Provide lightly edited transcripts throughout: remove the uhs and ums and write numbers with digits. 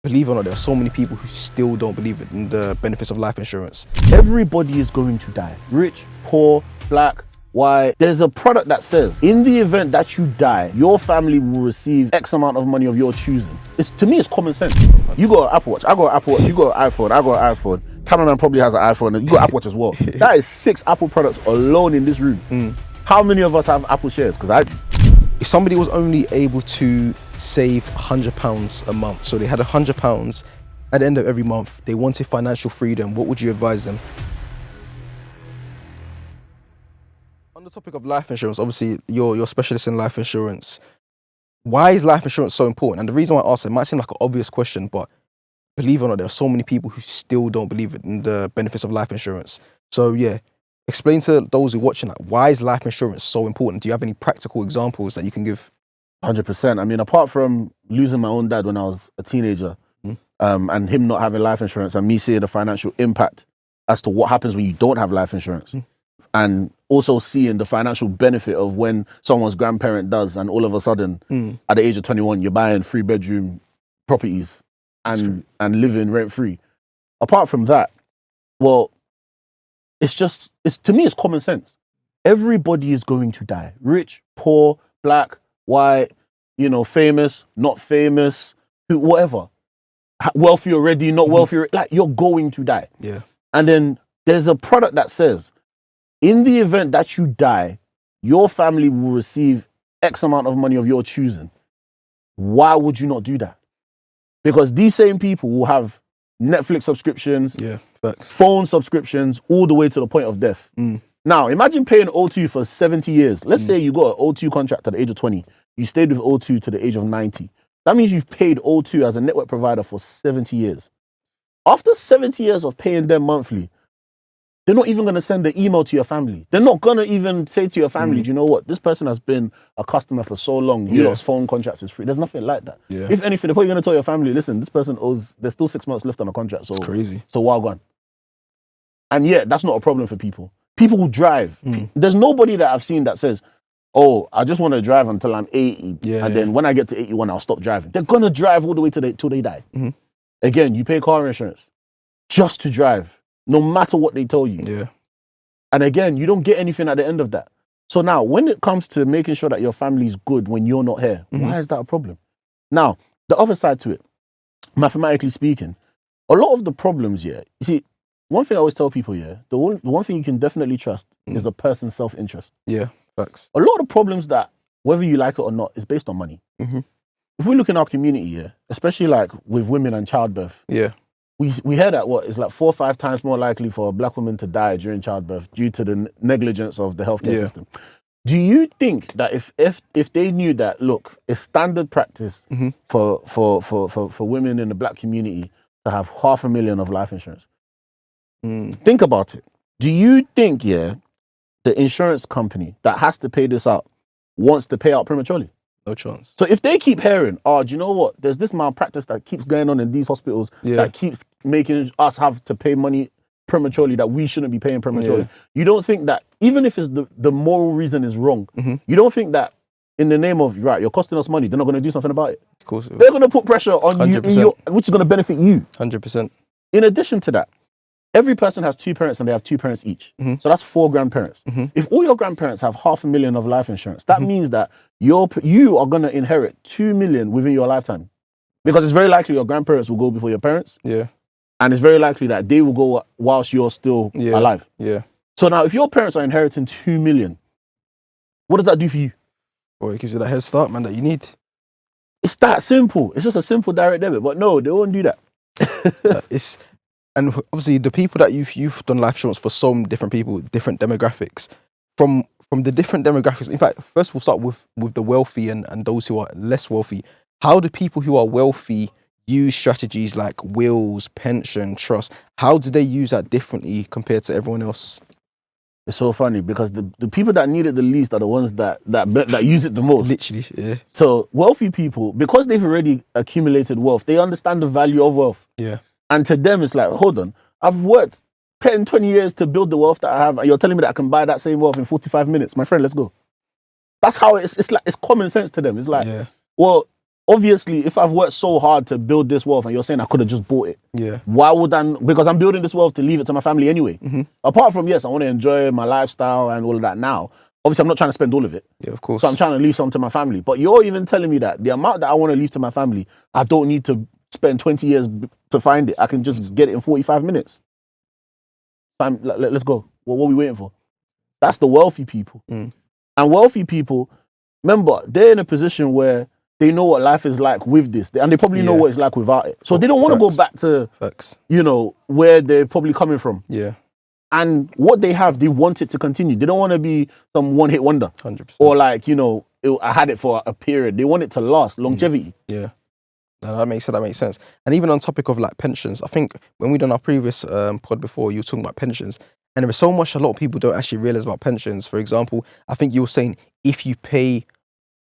believe it or not, there are so many people who still don't believe in the benefits of life insurance. Everybody is going to die. Rich, poor, black, white. There's a product that says, in the event that you die, your family will receive X amount of money of your choosing. To me, it's common sense. You got an Apple Watch, I got an Apple Watch, you got an iPhone, I got an iPhone. Cameraman probably has an iPhone, and you got Apple Watch as well. That is 6 Apple products alone in this room. How many of us have Apple shares? Because I do. If somebody was only able to save £100 a month, so they had £100 at the end of every month, they wanted financial freedom, what would you advise them? On the topic of life insurance, obviously you're a specialist in life insurance. Why is life insurance so important? And the reason why I asked it might seem like an obvious question, but believe it or not, there are so many people who still don't believe in the benefits of life insurance. So yeah, explain to those who are watching, like, why is life insurance so important? Do you have any practical examples that you can give? 100%. I mean, apart from losing my own dad when I was a teenager, and him not having life insurance, and me seeing the financial impact as to what happens when you don't have life insurance, and also seeing the financial benefit of when someone's grandparent does, and all of a sudden, at the age of 21, you're buying 3-bedroom properties and living rent free. Apart from that, well, to me, it's common sense. Everybody is going to die. Rich, poor, black, white, famous, not famous, whatever. Wealthy already, not wealthy, like, you're going to die. Yeah. And then there's a product that says, in the event that you die, your family will receive X amount of money of your choosing. Why would you not do that? Because these same people will have Netflix subscriptions, phone subscriptions, all the way to the point of death. Now, imagine paying O2 for 70 years. Let's say you got an O2 contract at the age of 20. You stayed with O2 to the age of 90. That means you've paid O2 as a network provider for 70 years. After 70 years of paying them monthly, they're not even going to send an email to your family. They're not going to even say to your family, do you know what? This person has been a customer for so long. You lot's phone contracts is free. There's nothing like that. If anything, they're probably going to tell your family, listen, this person owes, there's still 6 months left on the contract. So, it's crazy. So well gone. And yet, that's not a problem for people. People will drive. There's nobody that I've seen that says, oh, I just want to drive until I'm 80. And then when I get to 81, I'll stop driving. They're going to drive all the way till they die. Again, you pay car insurance just to drive, no matter what they tell you. And again, you don't get anything at the end of that. So now, when it comes to making sure that your family's good when you're not here, why is that a problem? Now, the other side to it, mathematically speaking, a lot of the problems, you see, one thing I always tell people, the one thing you can definitely trust is a person's self-interest. Facts. A lot of problems that, whether you like it or not, is based on money. If we look in our community, especially like with women and childbirth, we hear that it's like 4 or 5 times more likely for a black woman to die during childbirth due to the negligence of the healthcare system. Do you think that if they knew that, look, it's standard practice for women in the black community to have $500,000 of life insurance? Think about it. Do you think, the insurance company that has to pay this out wants to pay out prematurely? No chance. So if they keep hearing, oh, do you know what? There's this malpractice that keeps going on in these hospitals that keeps making us have to pay money prematurely that we shouldn't be paying prematurely. You don't think that, even if it's the moral reason is wrong, you don't think that in the name of, right, you're costing us money, they're not going to do something about it? Of course. They're going to put pressure on you, which is going to benefit you. 100%. In addition to that, every person has 2 parents and they have 2 parents each. So that's 4 grandparents. If all your grandparents have $500,000 of life insurance, that means that you are going to inherit $2 million within your lifetime. Because it's very likely your grandparents will go before your parents. And it's very likely that they will go whilst you're still alive. So now, if your parents are inheriting $2 million, what does that do for you? Well, it gives you that head start, man, that you need. It's that simple. It's just a simple direct debit. But no, they won't do that. And obviously, the people that you've done life insurance for, some different people, different demographics. From the different demographics, in fact, first we'll start with the wealthy and those who are less wealthy. How do people who are wealthy use strategies like wills, pension, trust? How do they use that differently compared to everyone else? It's so funny because the people that need it the least are the ones that use it the most. Literally, So wealthy people, because they've already accumulated wealth, they understand the value of wealth. And to them, it's like, hold on, I've worked 10, 20 years to build the wealth that I have, and you're telling me that I can buy that same wealth in 45 minutes. My friend, let's go. That's how it's like, it's common sense to them. It's like, well, obviously, if I've worked so hard to build this wealth and you're saying I could have just bought it, Yeah. why would I? Because I'm building this wealth to leave it to my family anyway. Apart from, yes, I want to enjoy my lifestyle and all of that now. Obviously, I'm not trying to spend all of it. Yeah, of course. So I'm trying to leave some to my family. But you're even telling me that the amount that I want to leave to my family, I don't need to spend 20 years to find it. I can just get it in 45 minutes. Let's go. What are we waiting for? That's the wealthy people. And wealthy people, remember, they're in a position where they know what life is like with this. And they probably know what it's like without it. So they don't want to go back to, you know, where they're probably coming from. Yeah. And what they have, they want it to continue. They don't want to be some one-hit wonder. 100%. Or like, you know, I had it for a period. They want it to last, longevity. Yeah. No, that makes sense. And even on topic of like pensions, I think when we done our previous pod before, you were talking about pensions. And there was so much a lot of people don't actually realize about pensions. For example, I think you were saying if you pay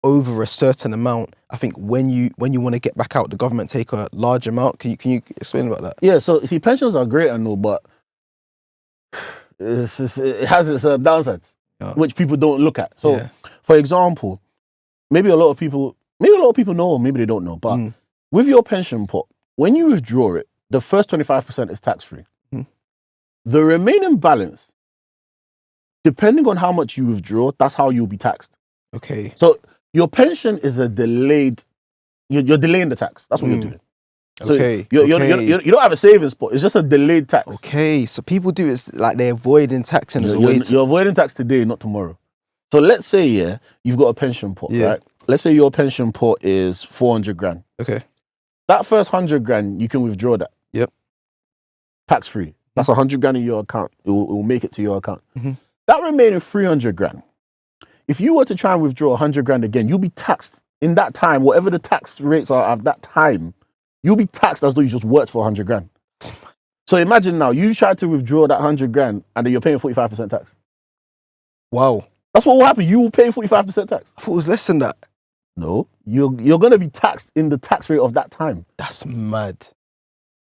over a certain amount, I think when you want to get back out, the government take a large amount. Can you explain about that? Yeah, so see, pensions are great and all, but it has its downsides, which people don't look at. So, for example, maybe a lot of people know, or maybe they don't know, but with your pension pot, when you withdraw it, the first 25% is tax-free. The remaining balance, depending on how much you withdraw, that's how you'll be taxed. Okay. So your pension is a delayed, you're delaying the tax. That's what you're doing. So okay. You don't have a savings pot. It's just a delayed tax. Okay. So people do it like they're avoiding tax and you're avoiding tax today, not tomorrow. So let's say, you've got a pension pot, right? Let's say your pension pot is 400 grand. Okay. That first 100 grand, you can withdraw that. Yep. Tax free. That's 100 grand in your account. It will make it to your account. That remaining 300 grand, if you were to try and withdraw 100 grand again, you'll be taxed in that time, whatever the tax rates are at that time, you'll be taxed as though you just worked for 100 grand. So imagine now, you try to withdraw that 100 grand and then you're paying 45% tax. Wow. That's what will happen. You will pay 45% tax. I thought it was less than that. No, you're going to be taxed in the tax rate of that time. That's mad.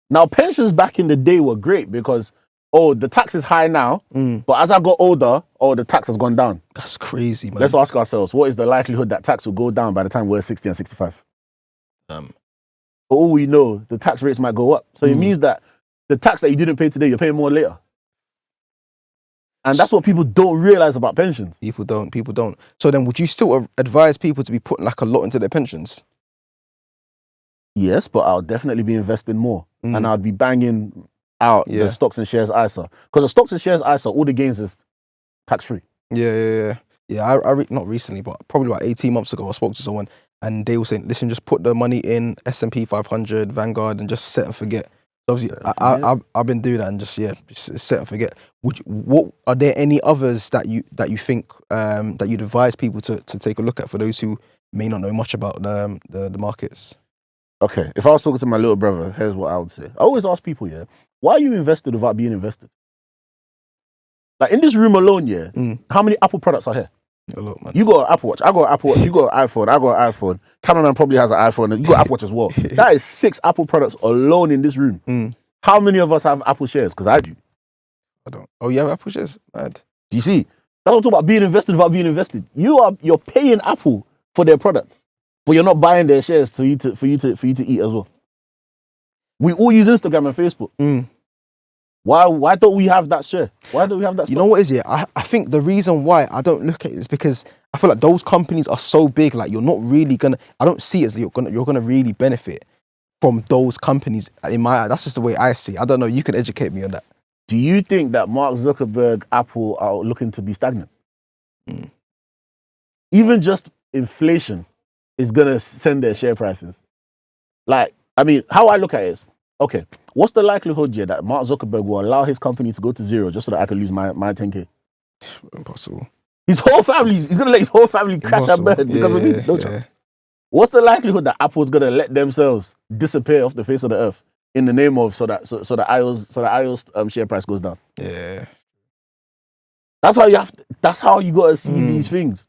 Now, pensions back in the day were great because, the tax is high now, but as I got older, the tax has gone down. That's crazy, man. Let's ask ourselves, what is the likelihood that tax will go down by the time we're 60 and 65? For all we know, the tax rates might go up. So it means that the tax that you didn't pay today, you're paying more later. And that's what people don't realize about pensions. People don't. So then would you still advise people to be putting like a lot into their pensions? Yes, but I'll definitely be investing more. And I'd be banging out the stocks and shares ISA. Because the stocks and shares ISA, all the gains is tax-free. Yeah. I not recently, but probably about 18 months ago, I spoke to someone and they were saying, listen, just put the money in S&P 500, Vanguard, and just set and forget. So obviously, I've been doing that and just set and forget. What are there any others that you think that you'd advise people to take a look at for those who may not know much about the markets? Okay, if I was talking to my little brother, here's what I would say. I always ask people, why are you invested without being invested? Like in this room alone, how many Apple products are here? A lot, man. You got an Apple Watch, I got an Apple Watch, you got an iPhone, I got an iPhone. Cameraman probably has an iPhone, and you got Apple Watch as well. That is 6 Apple products alone in this room. How many of us have Apple shares? Because I do. I don't. Oh, you have Apple shares? Mad. Do you see? That's what I'm talking about, being invested without being invested. You're paying Apple for their product, but you're not buying their shares for you to eat as well. We all use Instagram and Facebook. Why don't we have that share? Why don't we have that? You know what is it? I think the reason why I don't look at it is because I feel like those companies are so big. Like you're not really gonna. I don't see it as you're gonna really benefit from those companies. In my eye, that's just the way I see it. I don't know. You can educate me on that. Do you think that Mark Zuckerberg, Apple are looking to be stagnant? Even just inflation is gonna send their share prices. Like, I mean, how I look at it is, okay, what's the likelihood that Mark Zuckerberg will allow his company to go to zero just so that I can lose my 10K? Impossible. He's gonna let his whole family crash and burn because of me. No chance. What's the likelihood that Apple's gonna let themselves disappear off the face of the earth in the name of so that iOS share price goes down? Yeah. That's how you gotta see these things.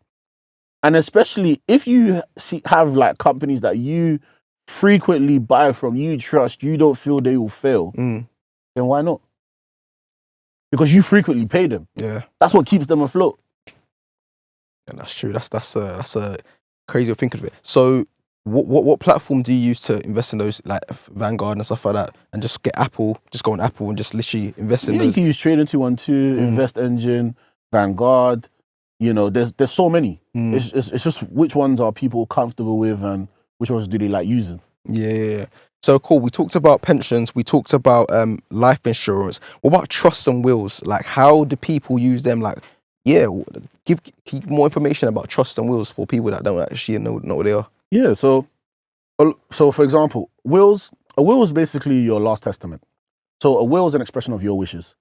And especially if you have like companies that you frequently buy from, you trust, you don't feel they will fail, then why not? Because you frequently pay them. Yeah. That's what keeps them afloat. And that's true. That's a crazy way of thinking of it. So What platform do you use to invest in those, like Vanguard and stuff like that, and just get Apple, just go on Apple and just literally invest in Yeah, you those? can use Trading 212, Invest Engine, Vanguard. You know, there's so many. It's just which ones are people comfortable with and which ones do they like using. Yeah. So cool. We talked about pensions. We talked about life insurance. What about trusts and wills? Like, how do people use them? Like, yeah, give more information about trusts and wills for people that don't actually know what they are. Yeah. So for example, a will is basically your last testament. So a will is an expression of your wishes.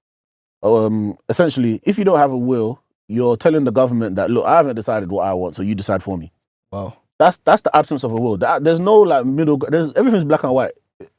Essentially, if you don't have a will, you're telling the government that, look, I haven't decided what I want, so you decide for me. Wow. That's the absence of a will. There's no like middle. Everything's black and white.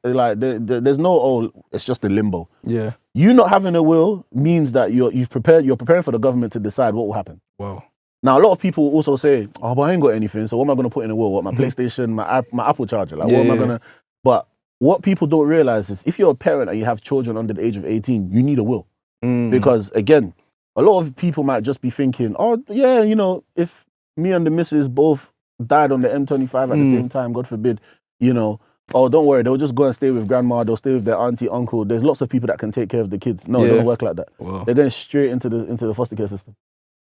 Like there's no it's just a limbo. Yeah. You not having a will means that you're preparing for the government to decide what will happen. Wow. Now a lot of people also say, oh, but I ain't got anything, so what am I going to put in a will? What, my PlayStation, my Apple charger? Like, what am I gonna? But what people don't realize is, if you're a parent and you have children under the age of 18, you need a will. Because again, a lot of people might just be thinking, oh yeah, you know, if me and the missus both died on the M25 at the same time, God forbid, you know, oh, don't worry, they'll just go and stay with grandma, they'll stay with their auntie, uncle. There's lots of people that can take care of the kids. No, it doesn't work like that. Wow. They're going straight into the foster care system.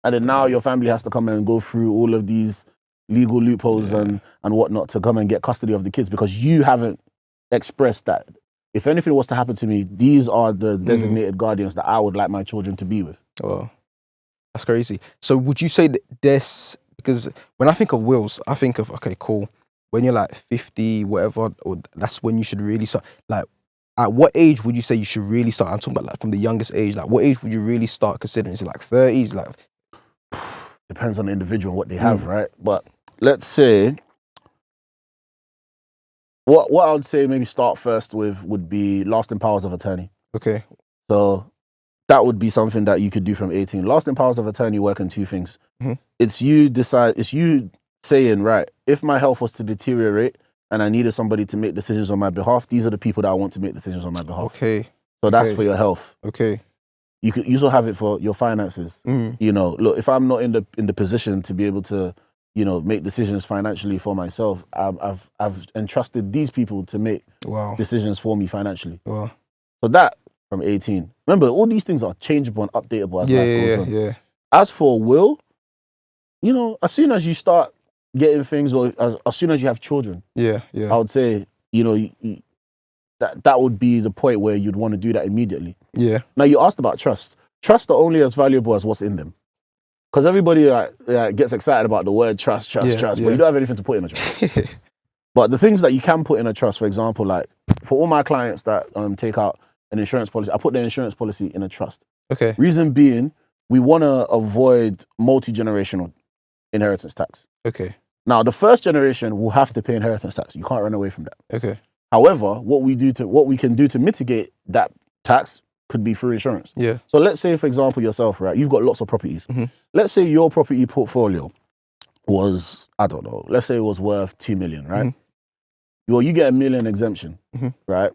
And then now your family has to come in and go through all of these legal loopholes and whatnot to come and get custody of the kids, because you haven't expressed that if anything was to happen to me, these are the designated guardians that I would like my children to be with. Wow. That's crazy. So would you say that this, because when I think of wills, I think of, okay, cool, when you're like 50, whatever, or that's when you should really start. Like, at what age would you say you should really start? I'm talking about like from the youngest age. Like, what age would you really start considering? Is it like 30s? Like, depends on the individual and what they have, right? But let's say, what I would say maybe start first with would be lasting powers of attorney. Okay. So that would be something that you could do from 18. Lasting powers of attorney work in two things. It's you saying, right, if my health was to deteriorate and I needed somebody to make decisions on my behalf, these are the people that I want to make decisions on my behalf. Okay. So that's for your health. Okay. You could also have it for your finances. You know, look, if I'm not in the position to be able to, you know, make decisions financially for myself, I've entrusted these people to make decisions for me financially. Wow. So that from 18. Remember, all these things are changeable and updatable as life goes on. Yeah. As for will, you know, as soon as you start getting things, or as soon as you have children, I would say, you know, that would be the point where you'd want to do that immediately. Yeah. Now, you asked about trust. Trusts are only as valuable as what's in them. Because everybody gets excited about the word trust, but you don't have anything to put in a trust. But the things that you can put in a trust, for example, like for all my clients that take out an insurance policy, I put their insurance policy in a trust. Okay. Reason being, we want to avoid multi-generational inheritance tax. Okay. Now, the first generation will have to pay inheritance tax. You can't run away from that. Okay. However, what we can do to mitigate that tax could be through insurance. Yeah. So let's say, for example, yourself, right? You've got lots of properties. Let's say your property portfolio was, I don't know, let's say it was worth 2 million, right? Well, you get $1 million exemption, right?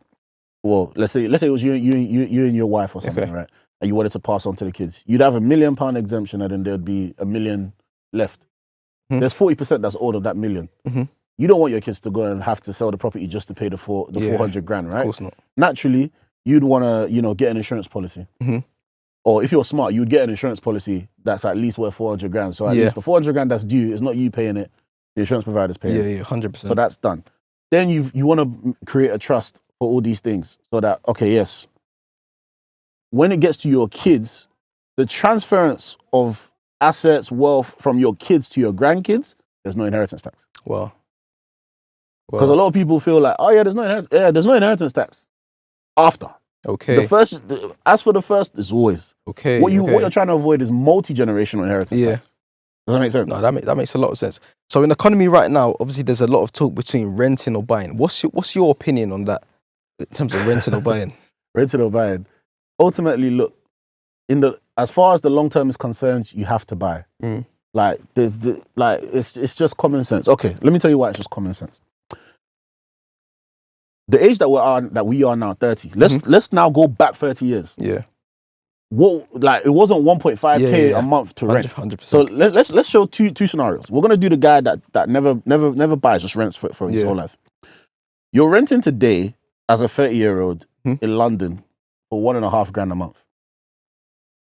Well, let's say it was you and your wife or something, right? And you wanted to pass on to the kids. You'd have £1 million exemption, and then there'd be $1 million left. There's 40% that's owed of that $1 million. You don't want your kids to go and have to sell the property just to pay the 400 grand, right? Of course not. Naturally, you'd want to, get an insurance policy. Or if you're smart, you'd get an insurance policy that's at least worth 400 grand. So at least the 400 grand that's due is not you paying it, the insurance provider's paying it. Yeah, 100%. So that's done. Then you want to create a trust for all these things so that, okay, yes, when it gets to your kids, the transference of assets, wealth from your kids to your grandkids, there's no inheritance tax. Wow. Because a lot of people feel like, oh yeah, there's no inheritance tax. After. Okay. As for the first, it's always. Okay. What you're trying to avoid is multi-generational inheritance tax. Does that make sense? No, that makes a lot of sense. So in the economy right now, obviously there's a lot of talk between renting or buying. What's your opinion on that in terms of renting or buying? Renting or buying. Ultimately, look, as far as the long term is concerned, you have to buy. Like it's just common sense. Okay, let me tell you why it's just common sense. The age that we are now, 30. Let's now go back 30 years. Yeah. it wasn't 1.5K a month to rent. 100%. So let's show two scenarios. We're gonna do the guy that never buys, just rents for his whole life. You're renting today as a 30-year-old in London for $1.5 grand a month.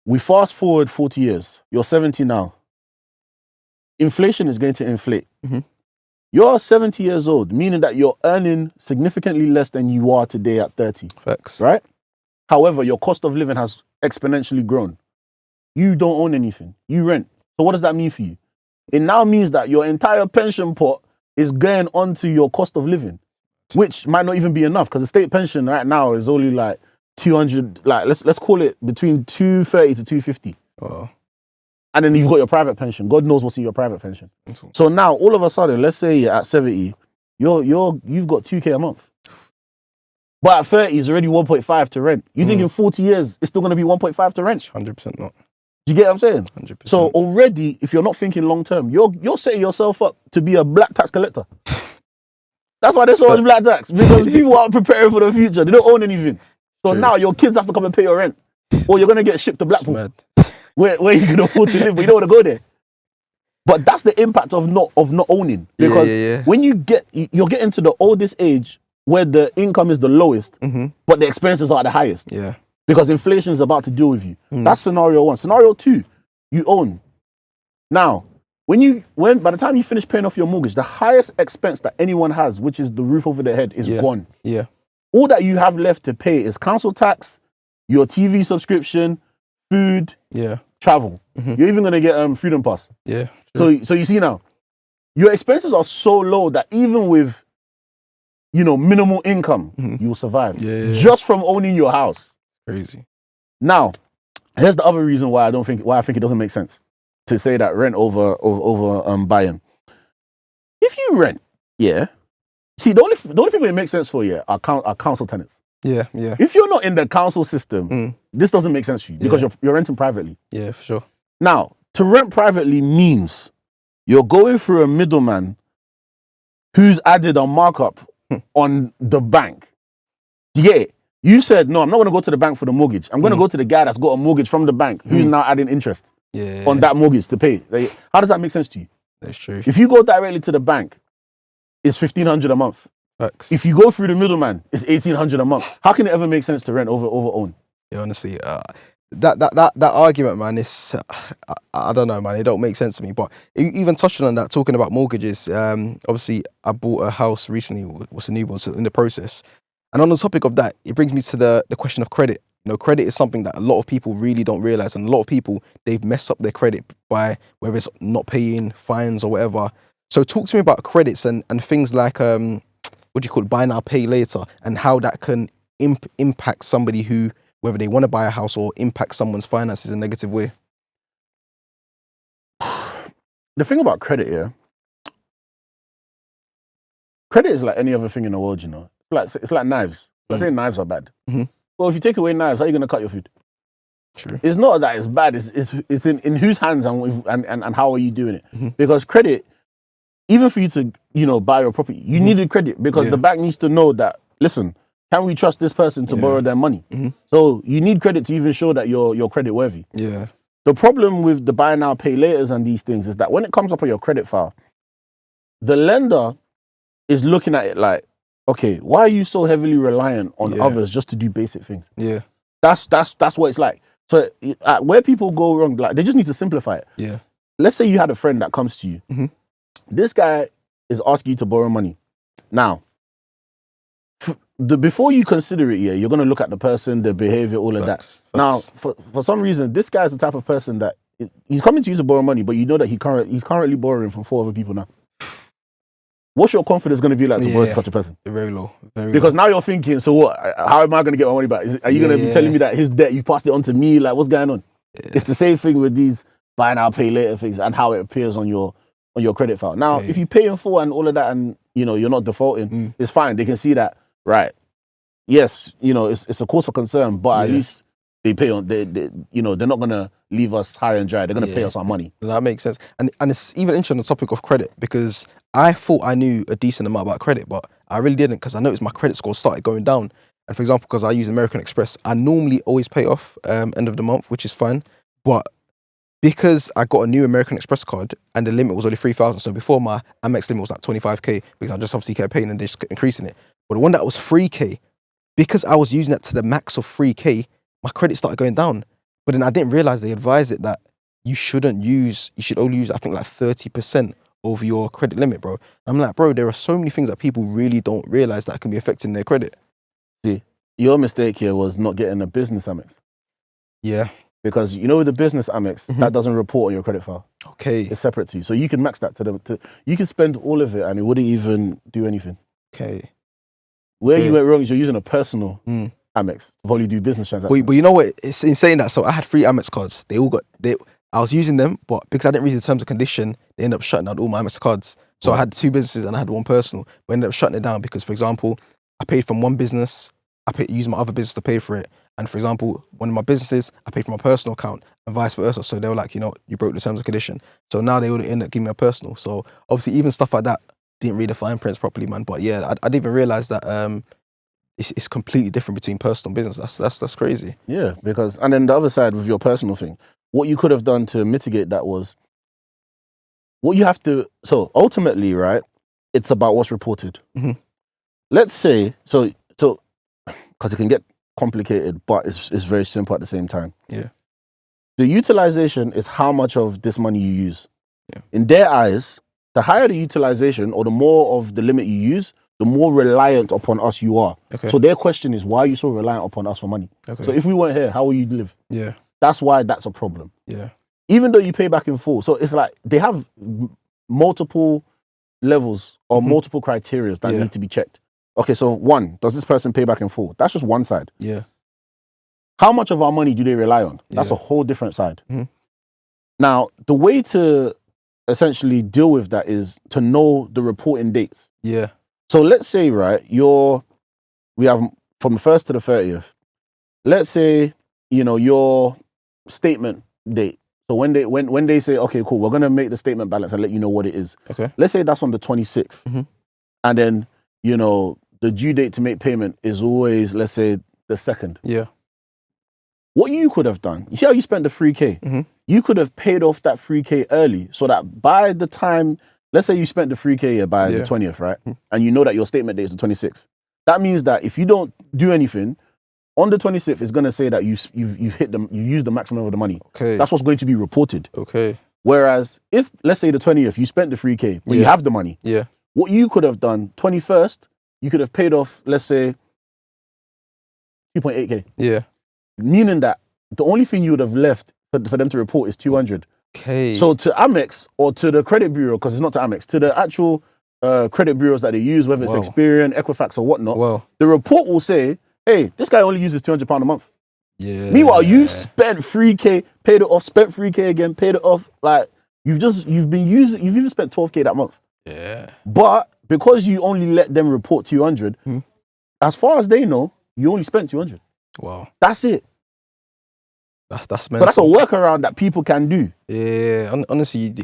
We fast forward 40 years. You're 70 now. Inflation is going to inflate. You're 70 years old, meaning that you're earning significantly less than you are today at 30. Facts. Right? However, your cost of living has exponentially grown. You don't own anything. You rent. So what does that mean for you? It now means that your entire pension pot is going onto your cost of living, which might not even be enough, because the state pension right now is only like 200, like let's call it between 230 to 250. Wow. And then you've got your private pension. God knows what's in your private pension. So now all of a sudden, let's say you're at 70, you've got 2K a month. But at 30, it's already 1.5 to rent. You think in 40 years, it's still going to be 1.5 to rent? 100% not. Do you get what I'm saying? 100%. So already, if you're not thinking long term, you're setting yourself up to be a black tax collector. That's why there's so much black tax, because people aren't preparing for the future. They don't own anything. So now your kids have to come and pay your rent, or you're going to get shipped to Blackpool, where you can afford to live, but you don't want to go there. But that's the impact of not owning, because when you're getting to the oldest age where the income is the lowest, but the expenses are the highest. Yeah. Because inflation is about to deal with you. That's scenario one. Scenario two, you own. Now, by the time you finish paying off your mortgage, the highest expense that anyone has, which is the roof over their head, is gone. Yeah. All that you have left to pay is council tax, your TV subscription, food, travel. You're even gonna get Freedom Pass. Yeah. Sure. So you see now, your expenses are so low that even with minimal income, you will survive. Just from owning your house. Crazy. Now, here's the other reason why I think it doesn't make sense to say that rent over buying. If you rent, see, the only people it makes sense for are council tenants. Yeah. If you're not in the council system, this doesn't make sense for you, because you're renting privately. Yeah, for sure. Now, to rent privately means you're going through a middleman who's added a markup on the bank. You said, no, I'm not going to go to the bank for the mortgage. I'm going to go to the guy that's got a mortgage from the bank who's now adding interest on that mortgage to pay. How does that make sense to you? That's true. If you go directly to the bank, it's $1,500 a month. Facts. If you go through the middleman, it's $1,800 a month. How can it ever make sense to rent over own? Yeah, honestly, that argument, man, is I don't know, man. It don't make sense to me. But even touching on that, talking about mortgages, obviously, I bought a house recently. What's a new one? So in the process, and on the topic of that, it brings me to the question of credit. Credit is something that a lot of people really don't realize, and a lot of people, they've messed up their credit by whether it's not paying fines or whatever. So talk to me about credits and things like what do you call it, buy now, pay later, and how that can impact somebody who, whether they want to buy a house or impact someone's finances in a negative way. The thing about credit, credit is like any other thing in the world, It's like knives. I say knives are bad. Well, if you take away knives, how are you going to cut your food? True. It's not that it's bad. It's in whose hands and how are you doing it? Because credit, even for you to buy your property, you needed credit, because the bank needs to know that, listen, can we trust this person to borrow their money? So you need credit to even show that you're credit worthy. Yeah. The problem with the buy now, pay laters and these things is that when it comes up on your credit file, the lender is looking at it like, okay, why are you so heavily reliant on others just to do basic things? Yeah. That's what it's like. So where people go wrong, like, they just need to simplify it. Yeah. Let's say you had a friend that comes to you. This guy is asking you to borrow money. Now, before you consider it, you're going to look at the person, their behavior, all of that. Now, for some reason, this guy is the type of person that he's coming to you to borrow money, but you know that he's currently borrowing from 4 other people now. What's your confidence going to be like to borrow to such a person? Very low. Because now you're thinking, so what? How am I going to get my money back? Are you going to be telling me that his debt, you've passed it on to me? Like, what's going on? It's the same thing with these buy now, pay later things and how it appears on your credit file. Now, if you pay in full and all of that, and you're not defaulting, it's fine. They can see that, right? Yes, it's a cause for concern, but at least they pay on. They're not gonna leave us high and dry. They're gonna pay us our money. That makes sense. And it's even interesting on the topic of credit, because I thought I knew a decent amount about credit, but I really didn't, because I noticed my credit score started going down. And for example, because I use American Express, I normally always pay off end of the month, which is fine. But because I got a new American Express card and the limit was only 3,000, so before my Amex limit was like 25k because I just obviously kept paying and they just kept increasing it. But the one that was 3k, because I was using that to the max of 3k, my credit started going down. But then I didn't realize they advised it that you should only use, I think like 30% of your credit limit, bro. I'm like, bro, there are so many things that people really don't realize that can be affecting their credit. See, your mistake here was not getting a business Amex. Yeah. Because you know with the business Amex, that doesn't report on your credit file. Okay. It's separate to you. So you can max that to them. You can spend all of it and it wouldn't even do anything. Okay. Where you went wrong is you're using a personal Amex to probably do business transactions. But you know what? It's in saying that. So I had 3 Amex cards. I was using them, but because I didn't read the terms and condition, they ended up shutting down all my Amex cards. So I had 2 businesses and I had 1 personal. But I ended up shutting it down because, for example, I paid from one business, used my other business to pay for it. And for example, one of my businesses, I paid from my personal account and vice versa. So they were like, you broke the terms and condition. So now they would end up giving me a personal. So obviously even stuff like that, didn't read the fine prints properly, man. But yeah, I didn't even realize that it's completely different between personal and business. That's crazy. Yeah, because, and then the other side with your personal thing, what you could have done to mitigate that was, what you have to, so ultimately, right, it's about what's reported. Let's say, so, because it can get complicated, but it's very simple at the same time. Yeah. The utilization is how much of this money you use. Yeah. In their eyes, the higher the utilization or the more of the limit you use, the more reliant upon us you are. Okay. So their question is, why are you so reliant upon us for money? Okay. So if we weren't here, how will you live? Yeah. That's why that's a problem. Yeah. Even though you pay back in full. So it's like they have multiple levels or multiple criteria that need to be checked. Okay, so 1, does this person pay back in full? That's just one side. Yeah. How much of our money do they rely on? That's a whole different side. Now, the way to essentially deal with that is to know the reporting dates. Yeah. So let's say, right, we have from the 1st to the 30th. Let's say, your statement date. So when they say, okay, cool, we're gonna make the statement balance and let you know what it is. Okay. Let's say that's on the 26th. And then, the due date to make payment is always, let's say, the 2nd. Yeah. What you could have done, you see how you spent the 3K? You could have paid off that 3K early so that by the time, let's say you spent the 3K by the 20th, right? And you know that your statement date is the 26th. That means that if you don't do anything, on the 26th, it's going to say that you used the maximum of the money. Okay. That's what's going to be reported. Okay. Whereas if, let's say the 20th, you spent the 3K, but you have the money. Yeah. What you could have done, 21st, you could have paid off, let's say, 2.8K. Yeah. Meaning that the only thing you would have left for them to report is 200. Okay. So to Amex or to the credit bureau, because it's not to Amex, to the actual credit bureaus that they use, whether it's Experian, Equifax or whatnot, the report will say, hey, this guy only uses £200 a month. Yeah. Meanwhile, you've spent 3K, paid it off, spent 3K again, paid it off. Like you've even spent 12K that month. Yeah. But because you only let them report 200, as far as they know, you only spent 200. Wow. That's it. That's mental. So that's a workaround that people can do. Yeah. Honestly,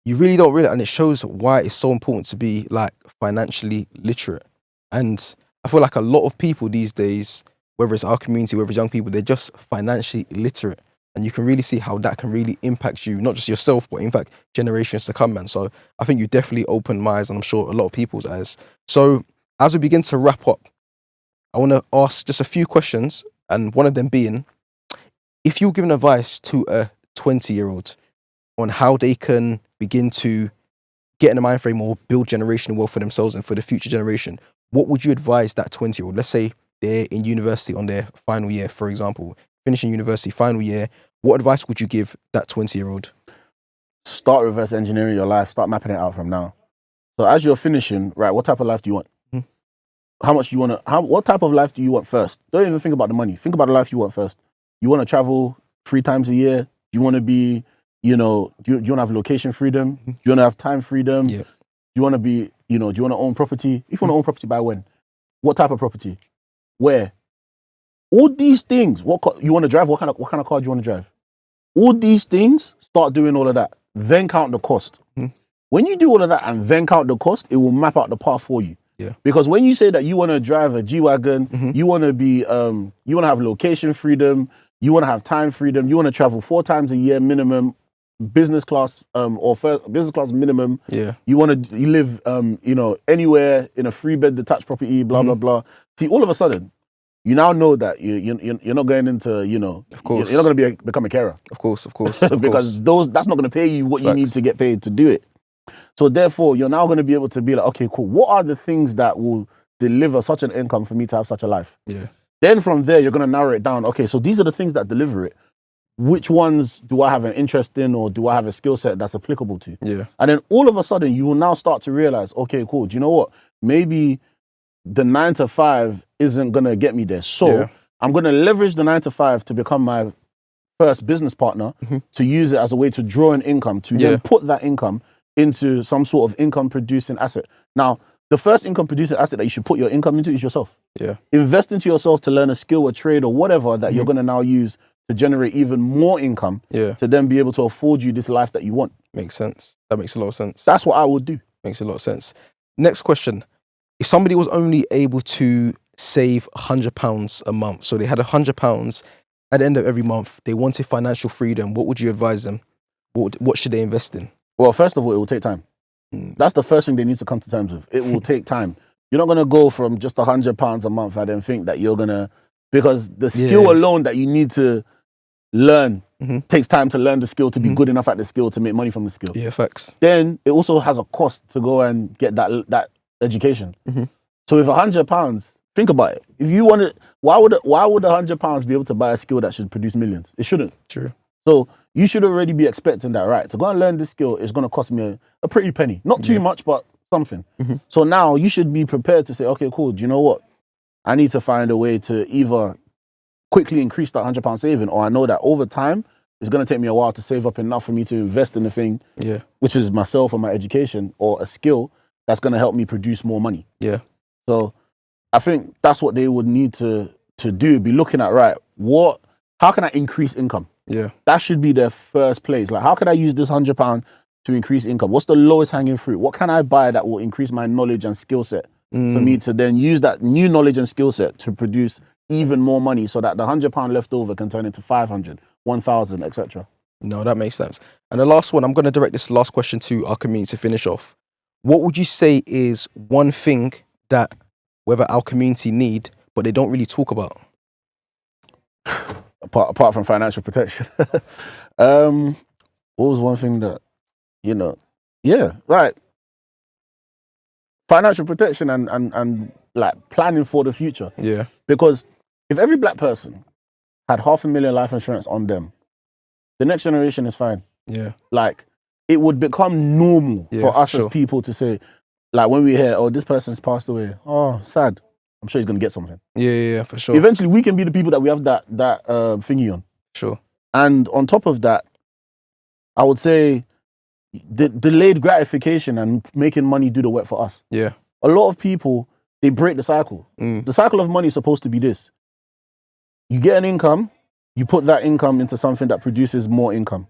you really don't realize, and it shows why it's so important to be like financially literate. And I feel like a lot of people these days, whether it's our community, whether it's young people, they're just financially illiterate. And you can really see how that can really impact you, not just yourself, but in fact, generations to come, man. So I think you definitely opened my eyes, and I'm sure a lot of people's eyes. So as we begin to wrap up, I want to ask just a few questions, and one of them being, if you're giving advice to a 20-year-old on how they can begin to get in the mind frame or build generational wealth for themselves and for the future generation, what would you advise that 20-year-old? Let's say they're in university on their final year, for example, finishing university, final year. What advice would you give that 20-year-old? Start reverse engineering your life. Start mapping it out from now. So as you're finishing, right, what type of life do you want? How much do you want to, what type of life do you want first? Don't even think about the money. Think about the life you want first. You want to travel 3 times a year? Do you want to be, do you want to have location freedom? Do you want to have time freedom? Yeah. Do you want to be, do you want to own property? If you want to own property, by when? What type of property? Where? All these things. You want to drive? What kind of car do you want to drive? All these things, start doing all of that. Then count the cost. When you do all of that and then count the cost, it will map out the path for you. Yeah. Because when you say that you want to drive a G-Wagon, you want to be, you want to have location freedom, you want to have time freedom, you want to travel 4 times a year minimum, business class, or business class minimum. Yeah. You want to, you live, you know, anywhere in a 3-bed detached property, blah, blah, blah. See, all of a sudden, you now know that you're not going into, you know, Of course. you're not going to become a carer. Of course. Of course. Of Because course. that's not going to pay you what you need Facts. to get paid to do it. So therefore, you're now going to be able to be like, okay, cool. What are the things that will deliver such an income for me to have such a life? Yeah. Then from there, you're going to narrow it down. Okay, so these are the things that deliver it. Which ones do I have an interest in, or do I have a skill set that's applicable to? Yeah. And then all of a sudden, you will now start to realize, okay, cool. Do you know what? Maybe the 9 to 5 isn't going to get me there. So Yeah. I'm going to leverage the 9 to 5 to become my first business partner, to use it as a way to draw an income, to then put that income into some sort of income producing asset. Now, the first income producing asset that you should put your income into is yourself. Yeah. Invest into yourself to learn a skill, a trade, or whatever that you're going to now use to generate even more income, Yeah. to then be able to afford you this life that you want. Makes sense. That makes a lot of sense. That's what I would do. Makes a lot of sense. Next question. If somebody was only able to save £100 a month, so they had £100 at the end of every month, they wanted financial freedom, what would you advise them? What should they invest in? Well, first of all, it will take time. That's the first thing they need to come to terms with. It will take time. You're not going to go from just £100 a month and then think that you're going to, because the skill alone that you need to learn takes time to learn the skill, to be good enough at the skill, to make money from the skill. Yeah, facts. Then it also has a cost to go and get that education. So with £100, think about it. If you want it, why would £100 be able to buy a skill that should produce millions? It shouldn't. True. So you should already be expecting that, right? To go and learn this skill is going to cost me a pretty penny. Not too much, but something. So now you should be prepared to say, okay, cool. Do you know what? I need to find a way to either quickly increase that £100 saving, or I know that over time, it's going to take me a while to save up enough for me to invest in the thing, which is myself or my education, or a skill that's going to help me produce more money. Yeah. So I think that's what they would need to do, be looking at, right, how can I increase income? Yeah. That should be their first place. Like, how can I use this £100 to increase income? What's the lowest hanging fruit? What can I buy that will increase my knowledge and skill set for me to then use that new knowledge and skill set to produce even more money, so that the £100 left over can turn into 500, 1,000, etc. No, that makes sense. And the last one, I'm going to direct this last question to our community to finish off. What would you say is one thing that whether our community need, but they don't really talk about? Apart from financial protection. What was one thing that, right. Financial protection and like planning for the future. Yeah. Because if every black person had 500,000 life insurance on them, the next generation is fine. Yeah. Like, it would become normal for us as people to say, like, when we hear, oh, this person's passed away, oh, sad, I'm sure he's going to get something. Yeah, for sure. Eventually, we can be the people that we have that thingy on. Sure. And on top of that, I would say the delayed gratification and making money do the work for us. Yeah. A lot of people, they break the cycle. The cycle of money is supposed to be this. You get an income, you put that income into something that produces more income.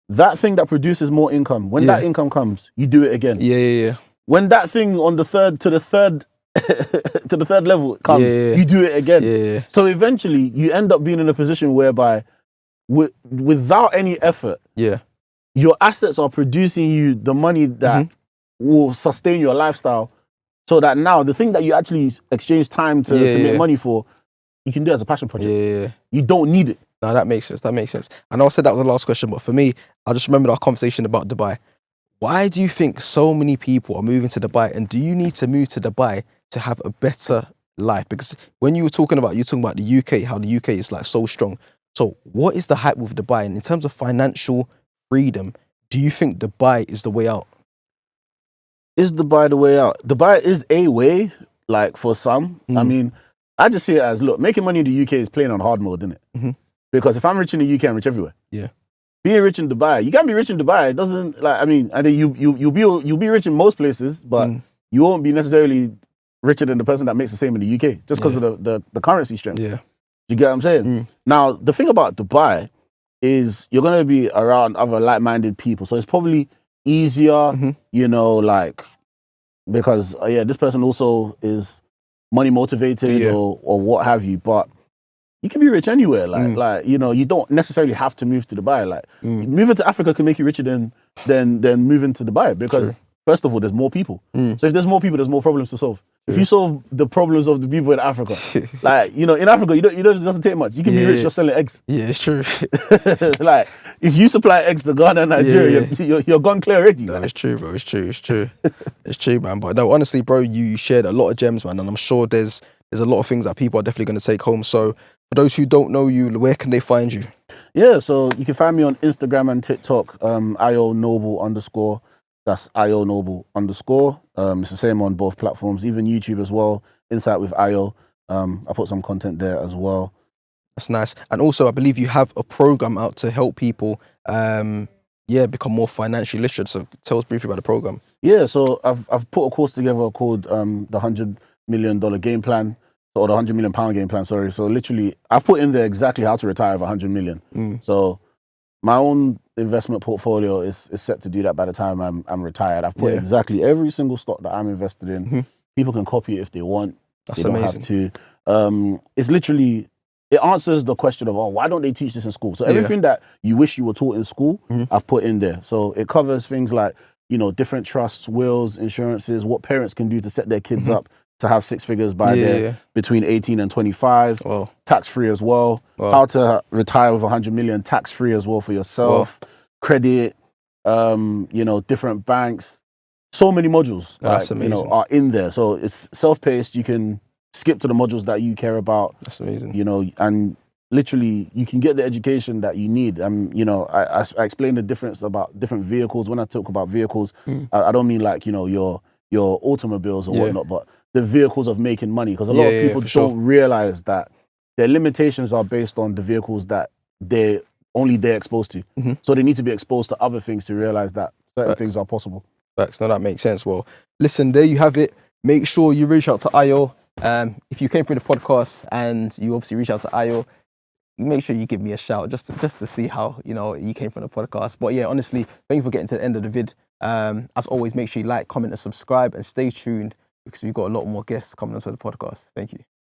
That thing that produces more income, when that income comes, you do it again. Yeah. When that thing on the third level comes, you do it again. Yeah. So eventually, you end up being in a position whereby, without any effort, your assets are producing you the money that will sustain your lifestyle, so that now the thing that you actually exchange time to make money for, you can do as a passion project. Yeah. You don't need it. No, that makes sense. That makes sense. I know I said that was the last question, but for me, I just remembered our conversation about Dubai. Why do you think so many people are moving to Dubai, and do you need to move to Dubai to have a better life? Because when you were talking about, the UK, how the UK is like so strong. So what is the hype with Dubai? And in terms of financial freedom, do you think Dubai is the way out? Is Dubai the way out? Dubai is a way, like, for some. I mean, I just see it as, look, making money in the UK is playing on hard mode, isn't it? Because if I'm rich in the UK, I'm rich everywhere. Yeah. Being rich in Dubai, you can be rich in Dubai. It doesn't, like, I mean, and then you'll be rich in most places, but you won't be necessarily richer than the person that makes the same in the UK, just because of the currency strength. Yeah. You get what I'm saying? Now, the thing about Dubai is you're going to be around other like-minded people. So it's probably easier, like, because this person also is money motivated Yeah. or what have you. But you can be rich anywhere. Like you know, you don't necessarily have to move to Dubai. Like moving to Africa can make you richer than moving to Dubai, because first of all, there's more people. So if there's more people, there's more problems to solve. If you solve the problems of the people in Africa, like, you know, in Africa, you don't, it doesn't take much. You can be rich just selling eggs. Yeah, it's true. Like, if you supply eggs to Ghana and Nigeria, you're gone clear already. No, it's true, bro. It's true. It's true. It's true, man. But no, honestly, bro, you shared a lot of gems, man, and I'm sure there's a lot of things that people are definitely going to take home. So for those who don't know you, where can they find you? Yeah, so you can find me on Instagram and TikTok, ionoble_. That's ionoble_. It's the same on both platforms, even YouTube as well. Insight with Io. I put some content there as well. That's nice. And also, I believe you have a program out to help people, become more financially literate. So tell us briefly about the program. Yeah, so I've put a course together called the $100 million game plan, or the £100 million game plan. Sorry. So literally, I've put in there exactly how to retire with 100 million. So my own investment portfolio is set to do that by the time I'm retired. I've put exactly every single stock that I'm invested in. People can copy it if they want. That's they don't amazing. have to. It's literally, it answers the question of, why don't they teach this in school? So everything that you wish you were taught in school, I've put in there. So it covers things like, you know, different trusts, wills, insurances, what parents can do to set their kids up to have six figures by between 18 and 25, tax-free as well. How to retire with 100 million tax-free as well for yourself, credit, you know, different banks. So many modules That's amazing. You know, are in there. So it's self-paced. You can skip to the modules that you care about. That's amazing. You know, and literally you can get the education that you need. You know, I explain the difference about different vehicles. When I talk about vehicles, I don't mean like, you know, your automobiles or whatnot, but the vehicles of making money. Because a lot of people don't realize that their limitations are based on the vehicles that they're exposed to. So they need to be exposed to other things to realize that certain things are possible. Facts. Now that makes sense. Well, listen, there you have it. Make sure you reach out to Io. If you came through the podcast and you obviously reach out to Io, make sure you give me a shout just to see how, you know, you came from the podcast. But yeah, honestly, thank you for getting to the end of the vid. As always, make sure you like, comment, and subscribe, and stay tuned because we've got a lot more guests coming onto the podcast. Thank you.